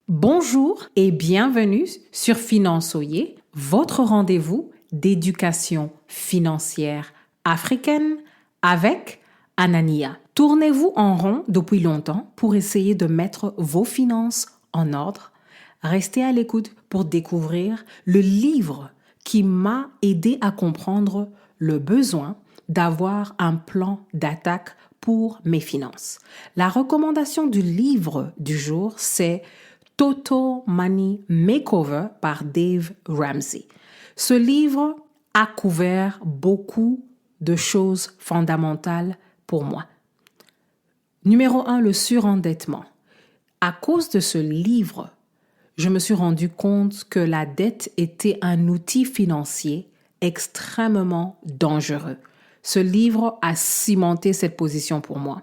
Bonjour et bienvenue sur Finançoyer, votre rendez-vous d'éducation financière africaine avec Anania. Tournez-vous en rond depuis longtemps pour essayer de mettre vos finances en ordre. Restez à l'écoute pour découvrir le livre qui m'a aidé à comprendre le besoin d'avoir un plan d'attaque pour mes finances. La recommandation du livre du jour, c'est Total Money Makeover par Dave Ramsey. Ce livre a couvert beaucoup de choses fondamentales pour moi. Numéro 1, le surendettement. À cause de ce livre, je me suis rendu compte que la dette était un outil financier extrêmement dangereux. Ce livre a cimenté cette position pour moi.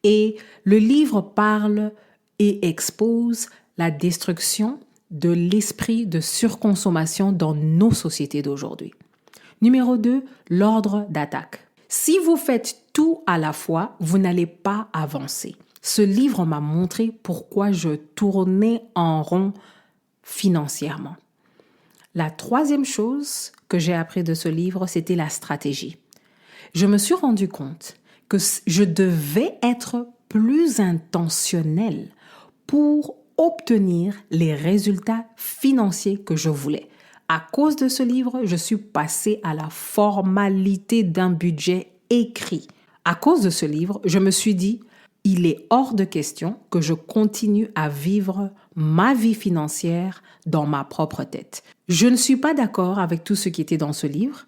Et le livre parle et expose la destruction de l'esprit de surconsommation dans nos sociétés d'aujourd'hui. Numéro 2, l'ordre d'attaque. Si vous faites tout à la fois, vous n'allez pas avancer. Ce livre m'a montré pourquoi je tournais en rond financièrement. La troisième chose que j'ai appris de ce livre, c'était la stratégie. Je me suis rendu compte que je devais être plus intentionnel pour obtenir les résultats financiers que je voulais. À cause de ce livre, je suis passée à la formalité d'un budget écrit. À cause de ce livre, je me suis dit, il est hors de question que je continue à vivre ma vie financière dans ma propre tête. Je ne suis pas d'accord avec tout ce qui était dans ce livre,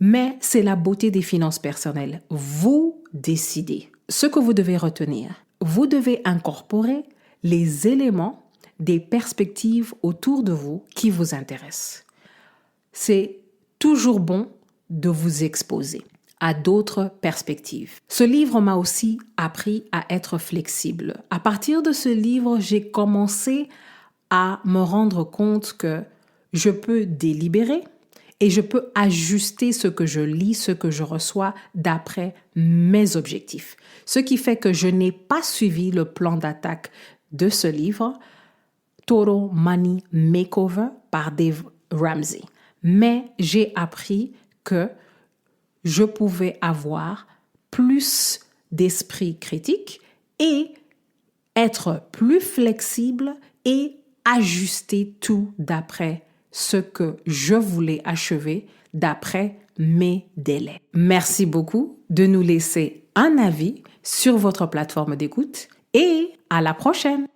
mais c'est la beauté des finances personnelles. Vous décidez. Ce que vous devez retenir, vous devez incorporer les éléments des perspectives autour de vous qui vous intéressent. C'est toujours bon de vous exposer à d'autres perspectives. Ce livre m'a aussi appris à être flexible. À partir de ce livre, j'ai commencé à me rendre compte que je peux délibérer et je peux ajuster ce que je lis, ce que je reçois d'après mes objectifs. Ce qui fait que je n'ai pas suivi le plan d'attaque de ce livre, Total Money Makeover par Dave Ramsey. Mais j'ai appris que je pouvais avoir plus d'esprit critique et être plus flexible et ajuster tout d'après ce que je voulais achever d'après mes délais. Merci beaucoup de nous laisser un avis sur votre plateforme d'écoute et à la prochaine!